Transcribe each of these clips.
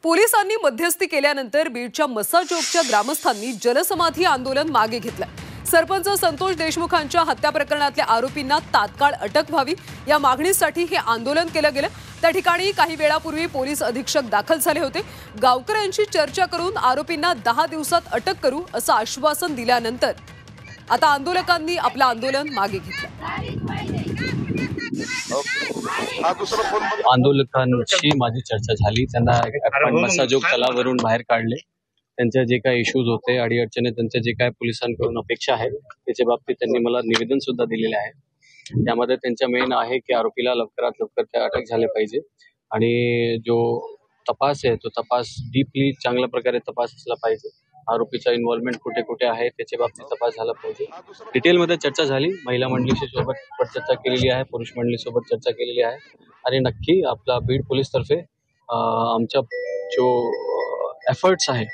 पोलिसांनी मध्यस्थी केल्यानंतर बीडच्या मस्सा चौकच्या ग्रामस्थांनी जलसमाधी आंदोलन मागे घेतलं। सरपंच संतोष देशमुखांच्या हत्या प्रकरणातल्या आरोपींना तात्काळ अटक व्हावी या मागणीसाठी हे आंदोलन केलं गेलं। त्या ठिकाणी काही वेळापूर्वी पोलीस अधीक्षक दाखल झाले होते। गावकऱ्यांची चर्चा करून आरोपींना 10 दिवसात अटक करू असं आश्वासन दिल्यानंतर आता आंदोलकांनी आपलं आंदोलन मागे घेतलं। आंदोलकांशी माझी चर्चा झाली। त्यांना मस्सा चौक तलावावरून बाहेर काढले। त्यांचे जे काही इश्यूज होते, अडीअडचणी, त्यांचे जे काही पोलिसांकडून अपेक्षा आहे त्याच्या बाबतीत त्यांनी मला निवेदन सुद्धा दिलेले आहे। त्यामध्ये त्यांच्या मेन आहे की आरोपीला लवकरात लवकर त्या अटक झाले पाहिजे आणि जो तपास आहे तो तपास डीपली चांगल्या प्रकारे तपास असला पाहिजे। आरोपीचा इन्व्हॉल्वमेंट कुठे कुठे आहे त्याच्या बाबतीत तपास झाला पाहिजे। डिटेलमध्ये चर्चा झाली। महिला मंडळीशी सोबत चर्चा केलेली आहे, पुरुष मंडळी सोबत चर्चा केलेली आहे आणि नक्की आपला बीड पोलीस तर्फे आमच्या जो एफर्ट्स आहे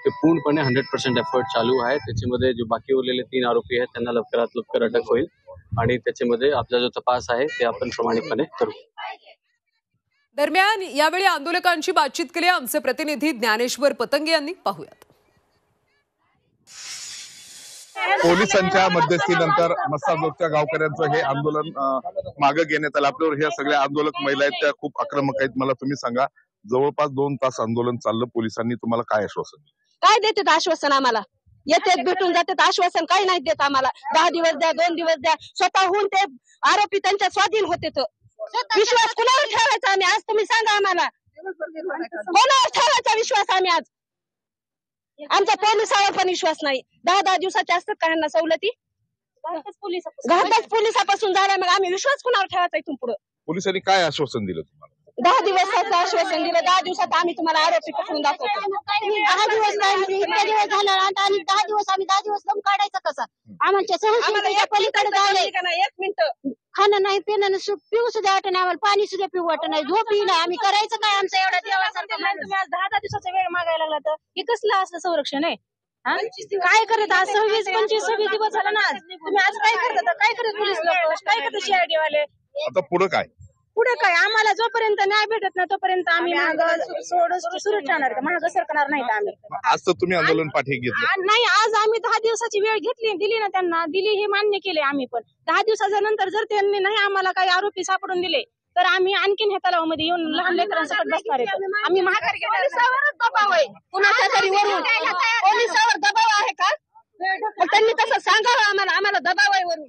ते पूर्णपणे 100% एफर्ट चालू आहे। त्याच्यामध्ये जो बाकी उरलेले 3 आरोपी आहेत त्यांना लवकरात लवकर अटक होईल आणि त्याच्यामध्ये आपला जो तपास आहे ते आपण प्रामाणिकपणे करू। दरम्यान यावेळी आंदोलकांची बातचीत केली आमचे प्रतिनिधी ज्ञानेश्वर पतंगे यांनी। पाहूयात। पोलिसांच्या मध्यस्थीनंतर मस्सा चौकच्या गावकऱ्यांचं हे आंदोलन मागे घेण्यात आलं। आपल्यावर ह्या सगळ्या आंदोलक महिला आहेत त्या खूप आक्रमक आहेत। मला तुम्ही सांगा, जवळपास 2 तास आंदोलन चाललं, पोलिसांनी तुम्हाला काय आश्वासन दिलं? काय देतात आश्वासन? आम्हाला येतात, भेटून जातात, आश्वासन काही नाही देत आम्हाला। 10 दिवस द्या, 2 दिवस द्या, स्वतःहून ते आरोपी त्यांच्या स्वाधीन होते। विश्वास कुणावर ठेवायचा आम्ही आज? तुम्ही सांगा आम्हाला, कोणावर ठेवायचा विश्वास आम्ही आज? आमचा पोलिसावर पण विश्वास नाही। 10 दिवसाच्या असतात का ह्यांना सवलती? घातच पोलिसापासून झाला, मग आम्ही विश्वास कुणावर ठेवायचा इथून पुढे? पोलिसांनी काय आश्वासन दिलं तुम्हाला? 10 दिवसाचं आश्वासन दिलं। 10 दिवसात आम्ही तुम्हाला आरोपी पकडून दाखवतो। 10 दिवस नाही, इतके दिवस झाला आणि 10 दिवस आम्ही 10 दिवस दम काढायचा कसा? आमच्या सहनशीलतेच्या पलीकडे झाले। 1 मिनिट खाणं नाही, पिणं पिऊ सुद्धा वाटत नाही, आम्हाला पाणी सुद्धा पिऊ वाटत नाही, झोपही नाही। आम्ही करायचं काय? आमचं एवढा देवासारखं तुम्ही आज 10 दिवसाचा वेळ मागायला लागला तर हे कसलं असलं संरक्षण आहे? काय करत आज 26-25 दिवस झाला ना आज तुम्ही आज काय करता? काय करत पोलीस लोक? काय करत CID वाले? आता पुढे काय? पुढे काय? आम्हाला जोपर्यंत न्याय भेटत नाही तोपर्यंत आम्ही सुरू ठेवणार, मागं सरकणार नाही आम्ही। आज तर तुम्ही आंदोलन पाठी घेतलं नाही, आज आम्ही 10 दिवसाची वेळ दिली ना त्यांना, दिली हे मान्य केले आम्ही। पण 10 दिवसाच्या नंतर जर त्यांनी नाही आम्हाला काही आरोपी सापडून दिले तर आम्ही आणखीन ह्या तलावामध्ये येऊन लहान लेकरांसकट बसणार आहे। आम्ही पोलिसावर दबाव आहे, कुणाच्या तरी वरून पोलिसावर दबाव आहे का? त्यांनी तसं सांगावं आम्हाला, आम्हाला दबाव आहे वरून।